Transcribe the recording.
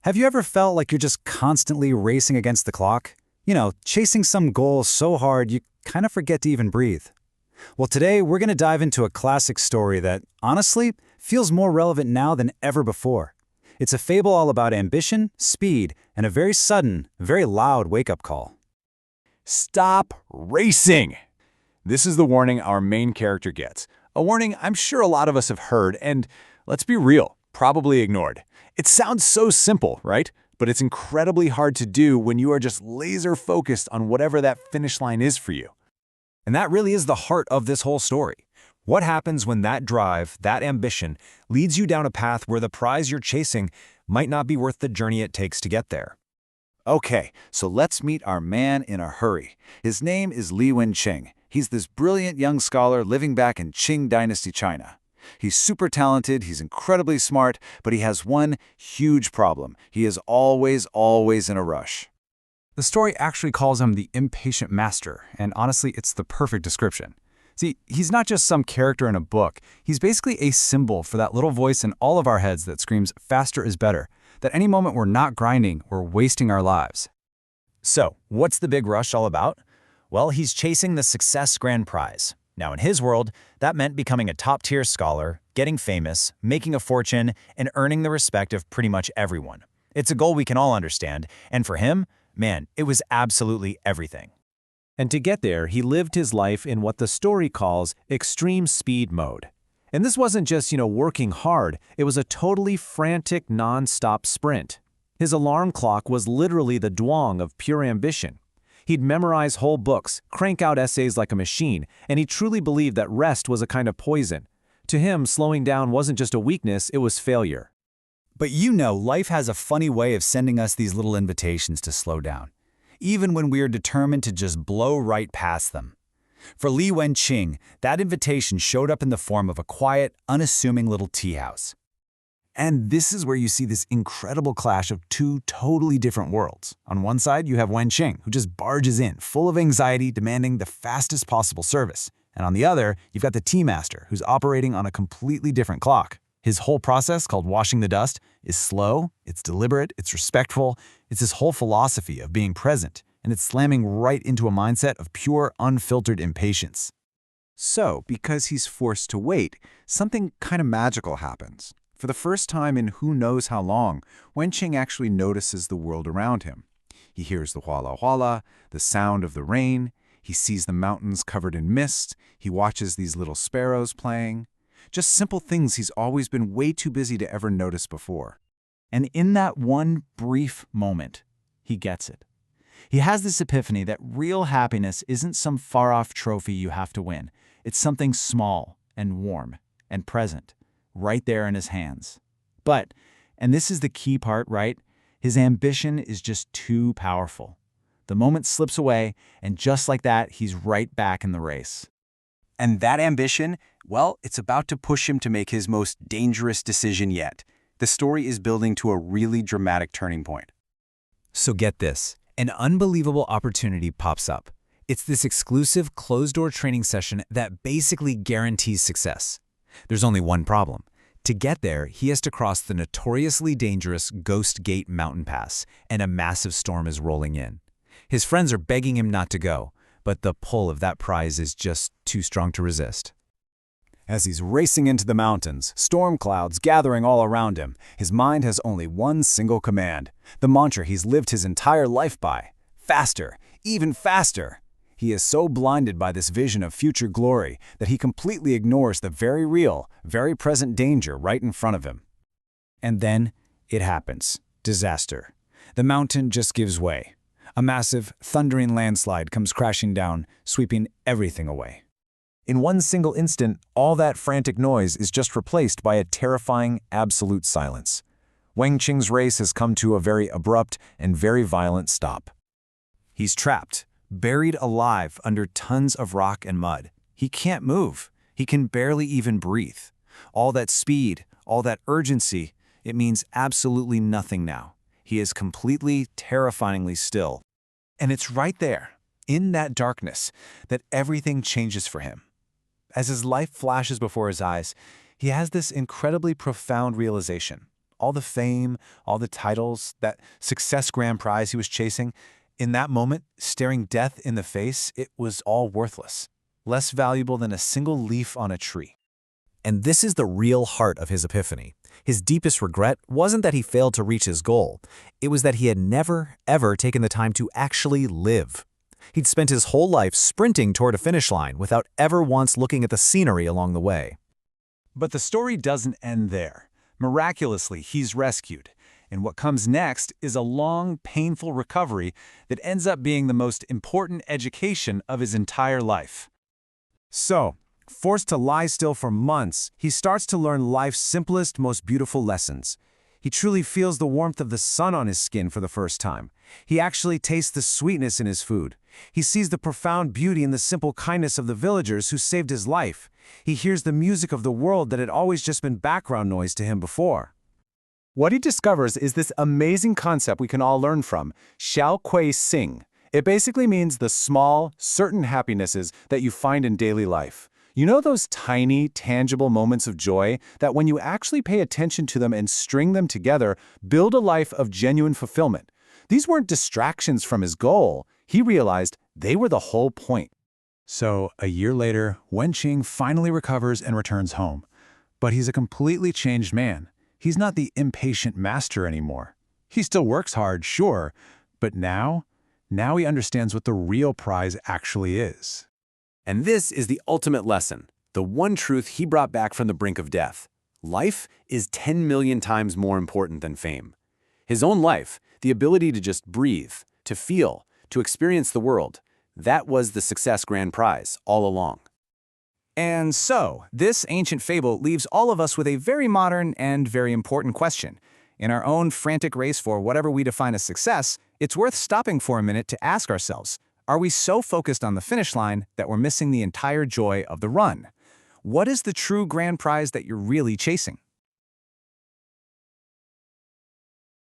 Have you ever felt like you're just constantly racing against the clock? Chasing some goal so hard you kind of forget to even breathe. Well, today we're going to dive into a classic story that, honestly, feels more relevant now than ever before. It's a fable all about ambition, speed, and a very sudden, very loud wake-up call. Stop racing! This is the warning our main character gets. A warning I'm sure a lot of us have heard and, let's be real, probably ignored. It sounds so simple, right? But it's incredibly hard to do when you are just laser-focused on whatever that finish line is for you. And that really is the heart of this whole story. What happens when that drive, that ambition, leads you down a path where the prize you're chasing might not be worth the journey it takes to get there? Okay, so let's meet our man in a hurry. His name is Li Wenqing. He's this brilliant young scholar living back in Qing Dynasty, China. He's super talented, he's incredibly smart, but he has one huge problem. He is always in a rush. The story actually calls him the impatient master, and honestly, it's the perfect description. See, he's not just some character in a book. He's basically a symbol for that little voice in all of our heads that screams, faster is better, that any moment we're not grinding, we're wasting our lives. So, what's the big rush all about? Well, he's chasing the Success Grand Prize. Now, in his world, that meant becoming a top-tier scholar, getting famous, making a fortune, and earning the respect of pretty much everyone. It's a goal we can all understand, and for him, man, it was absolutely everything. And to get there, he lived his life in what the story calls extreme speed mode. And this wasn't just, working hard, it was a totally frantic, non-stop sprint. His alarm clock was literally the duong of pure ambition. He'd memorize whole books, crank out essays like a machine, and he truly believed that rest was a kind of poison. To him, slowing down wasn't just a weakness, it was failure. But life has a funny way of sending us these little invitations to slow down, even when we are determined to just blow right past them. For Li Wenqing, that invitation showed up in the form of a quiet, unassuming little tea house. And this is where you see this incredible clash of two totally different worlds. On one side, you have Wenqing, who just barges in, full of anxiety, demanding the fastest possible service. And on the other, you've got the tea master, who's operating on a completely different clock. His whole process, called washing the dust, is slow, it's deliberate, it's respectful. It's this whole philosophy of being present, and it's slamming right into a mindset of pure, unfiltered impatience. So, because he's forced to wait, something kind of magical happens. For the first time in who knows how long, Wenqing actually notices the world around him. He hears the huala huala, the sound of the rain. He sees the mountains covered in mist. He watches these little sparrows playing. Just simple things he's always been way too busy to ever notice before. And in that one brief moment, he gets it. He has this epiphany that real happiness isn't some far-off trophy you have to win. It's something small and warm and present, right there in his hands. But, and this is the key part, right? His ambition is just too powerful. The moment slips away, and just like that, he's right back in the race. And that ambition, well, it's about to push him to make his most dangerous decision yet. The story is building to a really dramatic turning point. So get this, an unbelievable opportunity pops up. It's this exclusive closed-door training session that basically guarantees success. There's only one problem. To get there, he has to cross the notoriously dangerous Ghost Gate mountain pass, and a massive storm is rolling in. His friends are begging him not to go, but the pull of that prize is just too strong to resist. As he's racing into the mountains, storm clouds gathering all around him, his mind has only one single command, the mantra he's lived his entire life by: faster, even faster. He is so blinded by this vision of future glory that he completely ignores the very real, very present danger right in front of him. And then it happens. Disaster. The mountain just gives way. A massive, thundering landslide comes crashing down, sweeping everything away. In one single instant, all that frantic noise is just replaced by a terrifying, absolute silence. Wenqing's race has come to a very abrupt and very violent stop. He's trapped, buried alive under tons of rock and mud. He can't move. He can barely even breathe. All that speed, all that urgency, it means absolutely nothing now. He is completely, terrifyingly still. And it's right there, in that darkness, that everything changes for him. As his life flashes before his eyes, he has this incredibly profound realization. all the fame, all the titles, that success grand prize he was chasing, in that moment, staring death in the face, it was all worthless, less valuable than a single leaf on a tree. And this is the real heart of his epiphany. His deepest regret wasn't that he failed to reach his goal. It was that he had never, ever taken the time to actually live. He'd spent his whole life sprinting toward a finish line without ever once looking at the scenery along the way. But the story doesn't end there. Miraculously, he's rescued. And what comes next is a long, painful recovery that ends up being the most important education of his entire life. So, forced to lie still for months, he starts to learn life's simplest, most beautiful lessons. He truly feels the warmth of the sun on his skin for the first time. He actually tastes the sweetness in his food. He sees the profound beauty in the simple kindness of the villagers who saved his life. He hears the music of the world that had always just been background noise to him before. What he discovers is this amazing concept we can all learn from, Xiao Kui Sing. It basically means the small, certain happinesses that you find in daily life. You know those tiny, tangible moments of joy that when you actually pay attention to them and string them together, build a life of genuine fulfillment. These weren't distractions from his goal. He realized they were the whole point. So, a year later, Wenqing finally recovers and returns home. But he's a completely changed man. He's not the impatient master anymore. He still works hard, sure, but now he understands what the real prize actually is. And this is the ultimate lesson, the one truth he brought back from the brink of death. Life is 10 million times more important than fame. His own life, the ability to just breathe, to feel, to experience the world, that was the success grand prize all along. And so, this ancient fable leaves all of us with a very modern and very important question. In our own frantic race for whatever we define as success, it's worth stopping for a minute to ask ourselves, are we so focused on the finish line that we're missing the entire joy of the run? What is the true grand prize that you're really chasing?